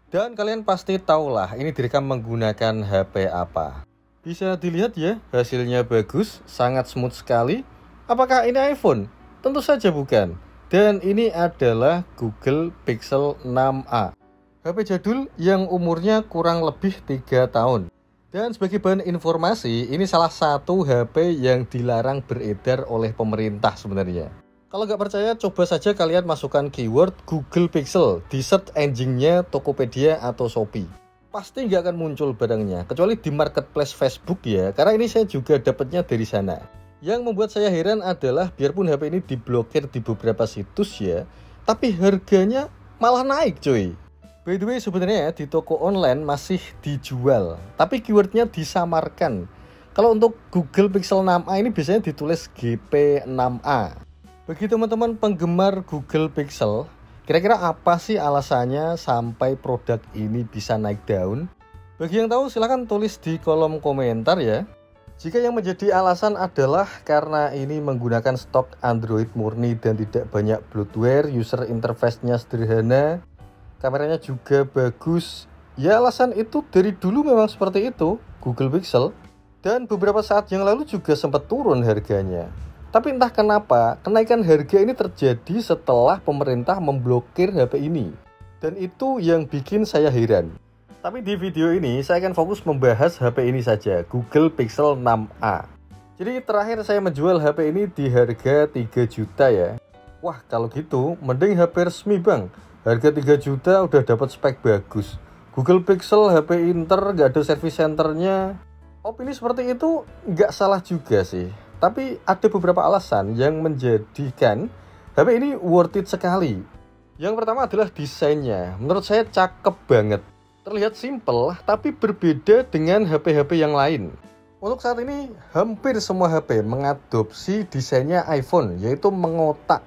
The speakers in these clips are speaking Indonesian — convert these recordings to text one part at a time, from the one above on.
Dan kalian pasti tahulah ini direkam menggunakan HP apa. Bisa dilihat ya, hasilnya bagus, sangat smooth sekali. Apakah ini iPhone? Tentu saja bukan. Dan ini adalah Google Pixel 6a. HP jadul yang umurnya kurang lebih 3 tahun. Dan sebagai bahan informasi, ini salah satu HP yang dilarang beredar oleh pemerintah sebenarnya. Kalau nggak percaya, coba saja kalian masukkan keyword Google Pixel di search engine-nya Tokopedia atau Shopee. Pasti nggak akan muncul barangnya, kecuali di marketplace Facebook ya, karena ini saya juga dapatnya dari sana. Yang membuat saya heran adalah biarpun HP ini diblokir di beberapa situs ya, tapi harganya malah naik cuy. By the way, sebenarnya di toko online masih dijual, tapi keywordnya disamarkan. Kalau untuk Google Pixel 6a ini biasanya ditulis GP6a. Bagi teman-teman penggemar Google Pixel, kira-kira apa sih alasannya sampai produk ini bisa naik daun? Bagi yang tahu silahkan tulis di kolom komentar ya. Jika yang menjadi alasan adalah karena ini menggunakan stok Android murni dan tidak banyak bloatware, user interface-nya sederhana, kameranya juga bagus, ya alasan itu dari dulu memang seperti itu, Google Pixel. Dan beberapa saat yang lalu juga sempat turun harganya. Tapi entah kenapa, kenaikan harga ini terjadi setelah pemerintah memblokir HP ini. Dan itu yang bikin saya heran. Tapi di video ini saya akan fokus membahas HP ini saja, Google Pixel 6a. Jadi terakhir saya menjual HP ini di harga 3 juta ya. Wah kalau gitu, mending HP resmi bang. Harga 3 juta udah dapat spek bagus. Google Pixel HP Inter, gak ada service centernya. Opini seperti itu nggak salah juga sih. Tapi ada beberapa alasan yang menjadikan HP ini worth it sekali. Yang pertama adalah desainnya. Menurut saya cakep banget. Terlihat simple, tapi berbeda dengan HP-HP yang lain. Untuk saat ini, hampir semua HP mengadopsi desainnya iPhone, yaitu mengotak.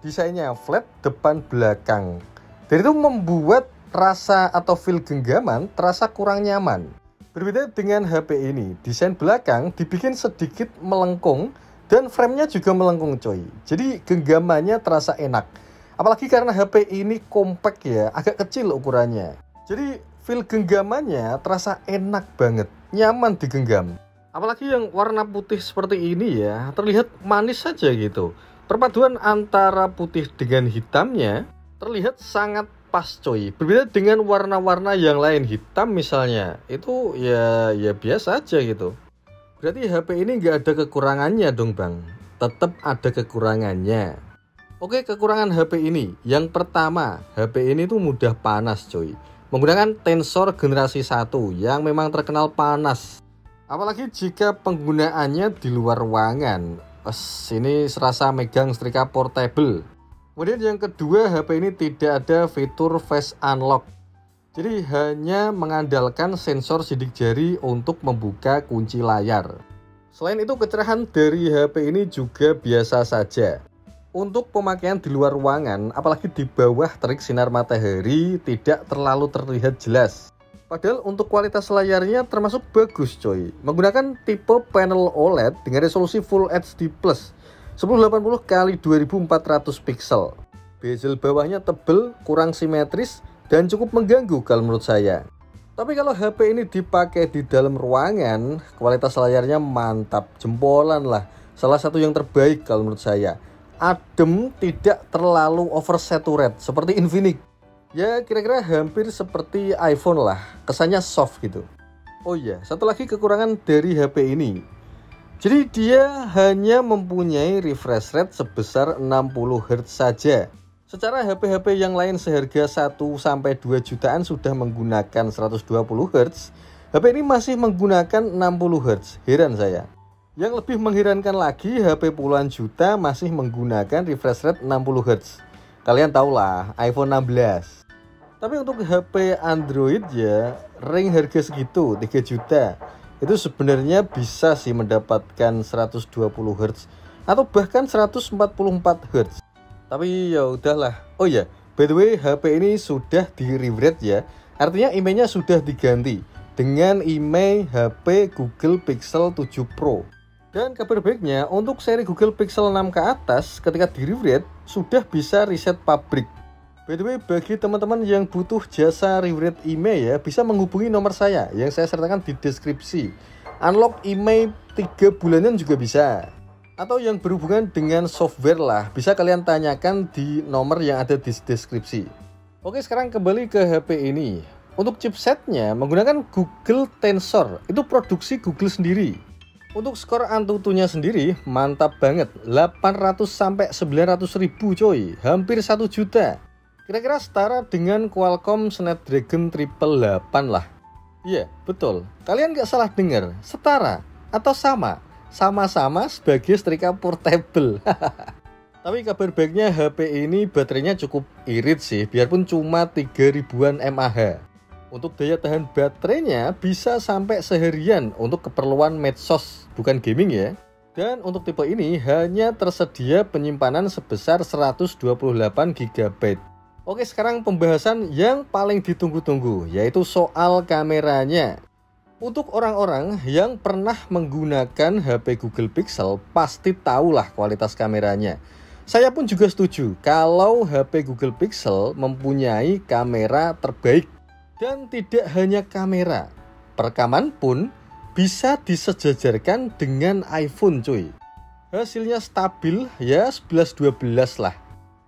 Desainnya flat depan belakang. Dan itu membuat rasa atau feel genggaman terasa kurang nyaman. Berbeda dengan HP ini, desain belakang dibikin sedikit melengkung dan framenya juga melengkung coy. Jadi genggamannya terasa enak. Apalagi karena HP ini compact ya, agak kecil ukurannya. Jadi feel genggamannya terasa enak banget, nyaman digenggam. Apalagi yang warna putih seperti ini ya, terlihat manis saja gitu. Perpaduan antara putih dengan hitamnya terlihat sangat pas coy. Berbeda dengan warna-warna yang lain, hitam misalnya, itu ya biasa aja gitu. Berarti HP ini nggak ada kekurangannya dong bang. Tetap ada kekurangannya. Oke, kekurangan HP ini. Yang pertama, HP ini tuh mudah panas coy. Menggunakan Tensor generasi 1 yang memang terkenal panas. Apalagi jika penggunaannya di luar ruangan. Ini serasa megang setrika portable. Kemudian yang kedua, HP ini tidak ada fitur face unlock. Jadi hanya mengandalkan sensor sidik jari untuk membuka kunci layar. Selain itu kecerahan dari HP ini juga biasa saja. Untuk pemakaian di luar ruangan, apalagi di bawah terik sinar matahari, tidak terlalu terlihat jelas. Padahal untuk kualitas layarnya termasuk bagus coy. Menggunakan tipe panel OLED dengan resolusi Full HD+. 1080 x 2400 pixel. Bezel bawahnya tebal, kurang simetris, dan cukup mengganggu kalau menurut saya. Tapi kalau HP ini dipakai di dalam ruangan, kualitas layarnya mantap, jempolan lah. Salah satu yang terbaik kalau menurut saya. Adem, tidak terlalu oversaturate seperti Infinix. Ya kira-kira hampir seperti iPhone lah, kesannya soft gitu. Oh iya, satu lagi kekurangan dari HP ini. Jadi dia hanya mempunyai refresh rate sebesar 60 Hz saja. Secara HP-HP yang lain seharga 1-2 jutaan sudah menggunakan 120 Hz. HP ini masih menggunakan 60 Hz. Heran saya. Yang lebih mengherankan lagi, HP puluhan juta masih menggunakan refresh rate 60 Hz. Kalian tahulah, iPhone 16. Tapi untuk HP Android ya, ring harga segitu 3 juta. Itu sebenarnya bisa sih mendapatkan 120 Hz atau bahkan 144 Hz. Tapi ya udahlah. Oh ya, by the way HP ini sudah di rebrand ya. Artinya IMEI-nya sudah diganti dengan IMEI HP Google Pixel 7 Pro. Dan kabar baiknya untuk seri Google Pixel 6 ke atas ketika di rebrand sudah bisa reset pabrik. By the way, bagi teman-teman yang butuh jasa rewrite email ya, bisa menghubungi nomor saya yang saya sertakan di deskripsi. Unlock email 3 bulanan juga bisa. Atau yang berhubungan dengan software lah, bisa kalian tanyakan di nomor yang ada di deskripsi. Oke, sekarang kembali ke HP ini. Untuk chipsetnya menggunakan Google Tensor, itu produksi Google sendiri. Untuk skor Antutunya sendiri mantap banget, 800 sampai 900 ribu coy, hampir 1 juta. Kira-kira setara dengan Qualcomm Snapdragon 888 lah. Iya, betul. Kalian gak salah dengar, setara atau sama. Sama-sama sebagai setrika portable. Tapi kabar baiknya HP ini baterainya cukup irit sih, biarpun cuma 3000-an mAh. Untuk daya tahan baterainya bisa sampai seharian untuk keperluan medsos, bukan gaming ya. Dan untuk tipe ini hanya tersedia penyimpanan sebesar 128 GB. Oke, sekarang pembahasan yang paling ditunggu-tunggu, yaitu soal kameranya. Untuk orang-orang yang pernah menggunakan HP Google Pixel, pasti tahulah kualitas kameranya. Saya pun juga setuju kalau HP Google Pixel mempunyai kamera terbaik. Dan tidak hanya kamera, perekaman pun bisa disejajarkan dengan iPhone cuy. Hasilnya stabil ya 11-12 lah.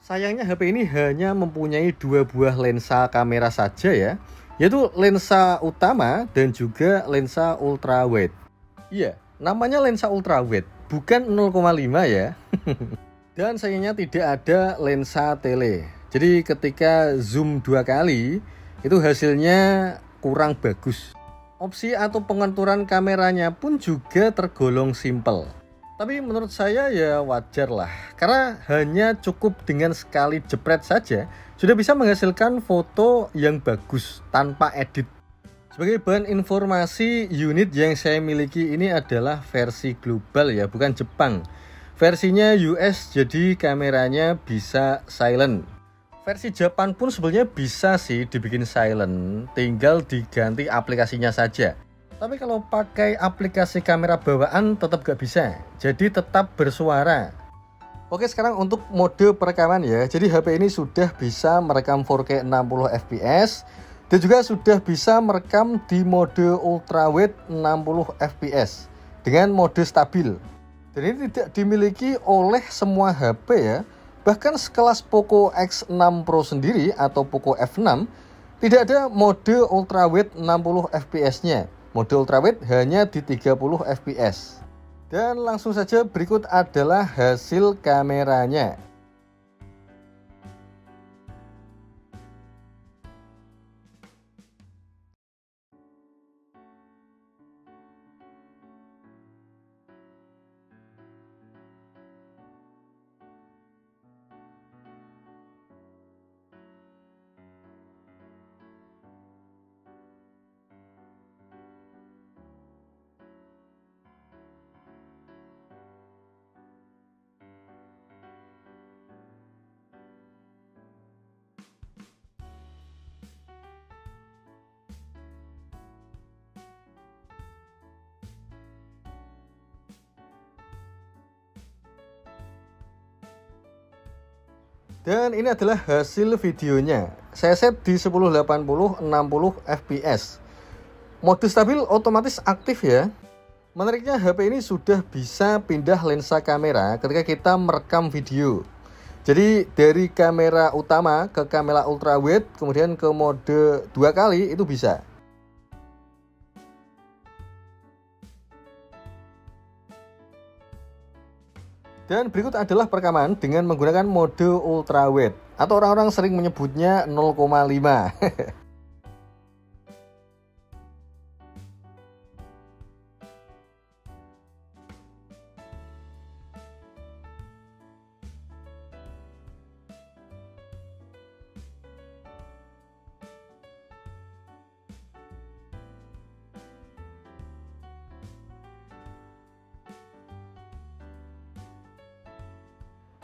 Sayangnya HP ini hanya mempunyai 2 buah lensa kamera saja ya, yaitu lensa utama dan juga lensa ultrawide. Iya, namanya lensa ultrawide, bukan 0,5 ya. Dan sayangnya tidak ada lensa tele. Jadi ketika zoom 2 kali, itu hasilnya kurang bagus. Opsi atau pengaturan kameranya pun juga tergolong simple. Tapi menurut saya ya wajar lah, karena hanya cukup dengan sekali jepret saja sudah bisa menghasilkan foto yang bagus tanpa edit. Sebagai bahan informasi, unit yang saya miliki ini adalah versi global ya, bukan Jepang. Versinya US, jadi kameranya bisa silent. Versi Jepang pun sebenarnya bisa sih dibikin silent, tinggal diganti aplikasinya saja. Tapi kalau pakai aplikasi kamera bawaan tetap gak bisa, jadi tetap bersuara. Oke, sekarang untuk mode perekaman ya. Jadi HP ini sudah bisa merekam 4K 60 fps dan juga sudah bisa merekam di mode ultrawide 60 fps dengan mode stabil. Dan ini tidak dimiliki oleh semua HP ya. Bahkan sekelas Poco X6 Pro sendiri atau Poco F6 tidak ada mode ultrawide 60 fps-nya. Mode ultrawide hanya di 30 fps. Dan langsung saja berikut adalah hasil kameranya. Dan ini adalah hasil videonya. Saya set di 1080 60 fps. Mode stabil otomatis aktif ya. Menariknya HP ini sudah bisa pindah lensa kamera ketika kita merekam video. Jadi dari kamera utama ke kamera ultrawide, kemudian ke mode 2 kali itu bisa. Dan berikut adalah perekaman dengan menggunakan mode ultrawide atau orang-orang sering menyebutnya 0,5.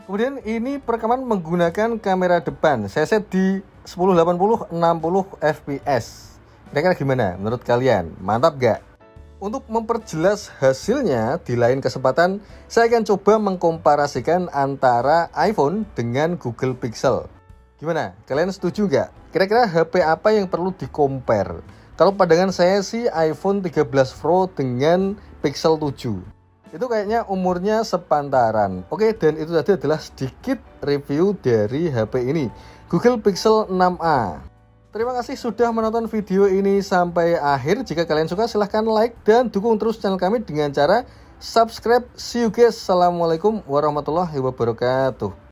Kemudian ini perekaman menggunakan kamera depan. Saya set di 1080 60 fps. Kira-kira gimana menurut kalian? Mantap gak? Untuk memperjelas hasilnya di lain kesempatan, saya akan coba mengkomparasikan antara iPhone dengan Google Pixel. Gimana? Kalian setuju nggak? Kira-kira HP apa yang perlu di-compare? Kalau pandangan saya sih iPhone 13 Pro dengan Pixel 7. Itu kayaknya umurnya sepantaran. Oke, dan itu tadi adalah sedikit review dari HP ini, Google Pixel 6a. Terima kasih sudah menonton video ini sampai akhir. Jika kalian suka silahkan like dan dukung terus channel kami dengan cara subscribe. See you guys. Assalamualaikum warahmatullahi wabarakatuh.